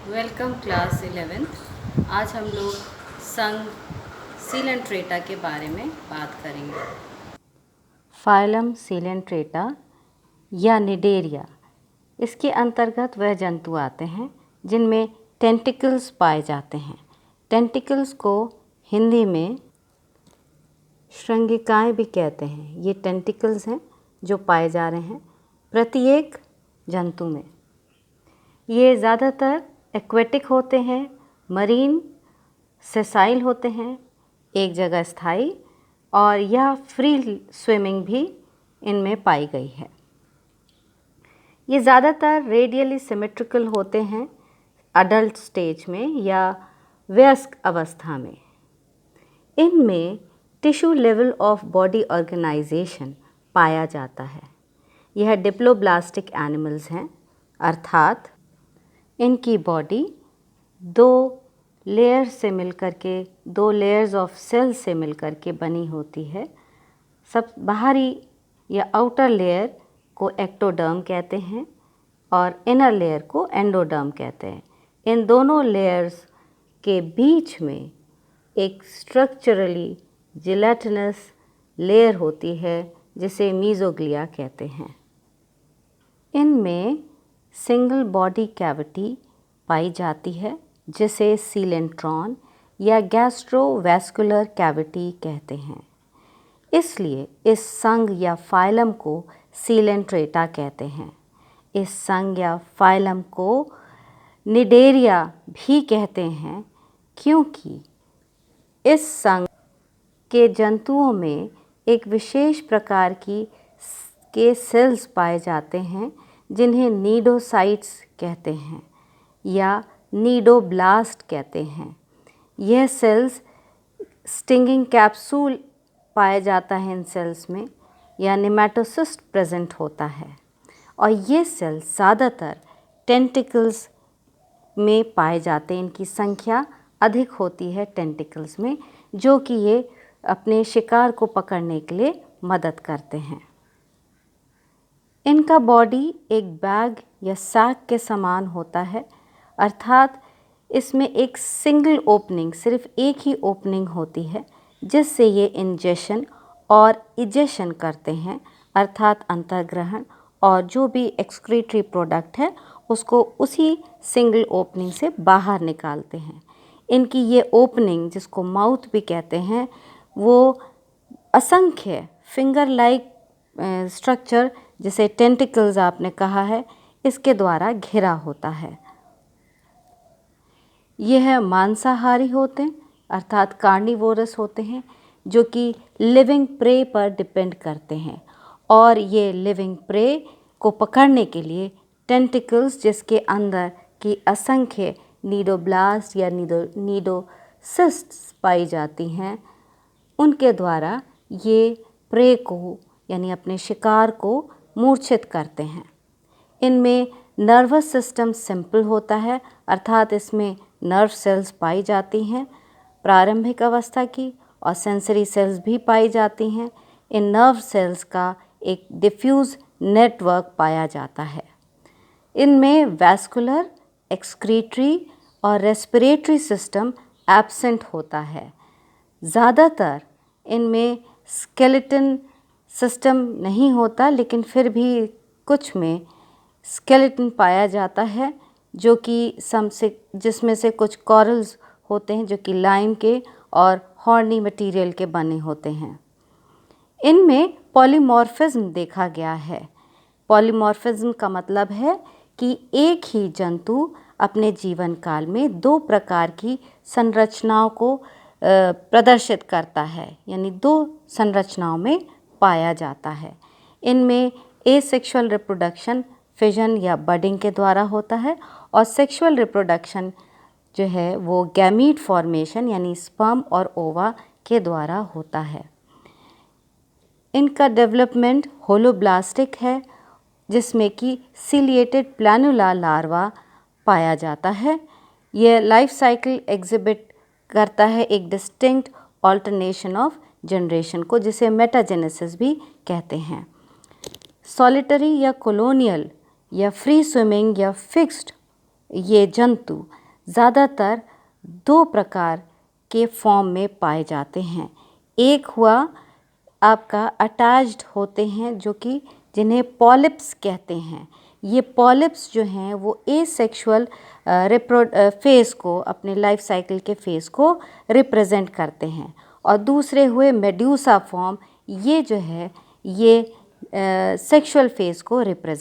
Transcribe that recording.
Welcome class 11th। आज हम लोग संघ सीलेंट्रेटा के बारे में बात करेंगे। फाइलम सीलेंट्रेटा या निडेरिया, इसके अंतर्गत वह जंतु आते हैं जिनमें टेंटिकल्स पाए जाते हैं। टेंटिकल्स को हिंदी में श्रृंगिकाएँ भी कहते हैं। ये टेंटिकल्स हैं जो पाए जा रहे हैं प्रत्येक जंतु में। ये ज़्यादातर एक्वेटिक होते हैं, मरीन, सेसाइल होते हैं, एक जगह स्थायी, और यह फ्री स्विमिंग भी इनमें पाई गई है। ये ज़्यादातर रेडियली सिमेट्रिकल होते हैं अडल्ट स्टेज में या वयस्क अवस्था में। इनमें tissue level of body organisation पाया जाता है। यह डिप्लोब्लास्टिक एनिमल्स हैं, अर्थात इनकी बॉडी दो लेयर से मिलकर के, दो लेयर्स ऑफ सेल से मिलकर के बनी होती है। सब बाहरी या आउटर लेयर को एक्टोडर्म कहते हैं और इनर लेयर को एंडोडर्म कहते हैं। इन दोनों लेयर्स के बीच में एक स्ट्रक्चरली जिलेटिनस लेयर होती है जिसे मीज़ोग्लिया कहते हैं। इनमें सिंगल बॉडी कैविटी पाई जाती है जिसे सीलेंट्रॉन या गैस्ट्रोवैस्कुलर कैविटी कहते हैं। इसलिए इस संघ या फाइलम को सीलेंट्रेटा कहते हैं। इस संघ या फाइलम को निडेरिया भी कहते हैं क्योंकि इस संघ के जंतुओं में एक विशेष प्रकार के सेल्स पाए जाते हैं जिन्हें नीडोसाइट्स कहते हैं या नीडोब्लास्ट कहते हैं। यह सेल्स स्टिंगिंग कैप्सूल पाया जाता है इन सेल्स में, या नेमेटोसिस्ट प्रेजेंट होता है, और ये सेल्स ज़्यादातर टेंटिकल्स में पाए जाते हैं। इनकी संख्या अधिक होती है टेंटिकल्स में, जो कि ये अपने शिकार को पकड़ने के लिए मदद करते हैं। इनका बॉडी एक बैग या सैक के समान होता है, अर्थात इसमें एक सिंगल ओपनिंग, सिर्फ एक ही ओपनिंग होती है जिससे ये इंजेशन और इजेशन करते हैं, अर्थात अंतर्ग्रहण, और जो भी एक्सक्रीटरी प्रोडक्ट है उसको उसी सिंगल ओपनिंग से बाहर निकालते हैं। इनकी ये ओपनिंग, जिसको माउथ भी कहते हैं, वो असंख्य फिंगर लाइक स्ट्रक्चर, जिसे टेंटिकल्स आपने कहा है, इसके द्वारा घिरा होता है। यह मांसाहारी होते हैं, अर्थात कार्निवोरस होते हैं, जो कि लिविंग प्रे पर डिपेंड करते हैं, और ये लिविंग प्रे को पकड़ने के लिए टेंटिकल्स, जिसके अंदर की असंख्य नीडोब्लास्ट या नीडोसिस्ट्स पाई जाती हैं, उनके द्वारा ये प्रे को, यानी अपने शिकार को मूर्छित करते हैं। इनमें नर्वस सिस्टम सिंपल होता है, अर्थात इसमें नर्व सेल्स पाई जाती हैं प्रारंभिक अवस्था की, और सेंसरी सेल्स भी पाई जाती हैं। इन नर्व सेल्स का एक डिफ्यूज़ नेटवर्क पाया जाता है। इनमें वैस्कुलर, एक्सक्रीटरी और रेस्पिरेटरी सिस्टम एब्सेंट होता है। ज़्यादातर इनमें स्केलेटन सिस्टम नहीं होता, लेकिन फिर भी कुछ में स्केलेटन पाया जाता है, जो कि जिसमें से कुछ कॉरल्स होते हैं जो कि लाइम के और हॉर्नी मटेरियल के बने होते हैं। इनमें पॉलीमॉर्फिज्म देखा गया है। पॉलीमॉर्फिज्म का मतलब है कि एक ही जंतु अपने जीवन काल में दो प्रकार की संरचनाओं को प्रदर्शित करता है, यानी दो संरचनाओं में पाया जाता है। इनमें एसेक्सुअल रिप्रोडक्शन फिजन या बडिंग के द्वारा होता है, और सेक्सुअल रिप्रोडक्शन जो है वो गैमीट फॉर्मेशन यानी स्पर्म और ओवा के द्वारा होता है। इनका डेवलपमेंट होलोब्लास्टिक है, जिसमें कि सिलिएटेड प्लानुला लार्वा पाया जाता है। यह लाइफ साइकिल एग्जिबिट करता है एक डिस्टिंक्ट ऑल्टरनेशन ऑफ जनरेशन को, जिसे मेटाजेनेसिस भी कहते हैं। सॉलिटरी या कॉलोनियल या फ्री स्विमिंग या फिक्स्ड ये जंतु ज़्यादातर दो प्रकार के फॉर्म में पाए जाते हैं। एक हुआ आपका अटैच्ड होते हैं जो कि जिन्हें पॉलिप्स कहते हैं। ये पॉलिप्स जो हैं वो एसेक्सुअल फेज़ को, अपने लाइफ साइकिल के फेज़ को रिप्रेजेंट करते हैं। और दूसरे हुए मेड्यूसा फॉर्म, ये जो है ये सेक्सुअल फेज़ को रिप्रेजेंट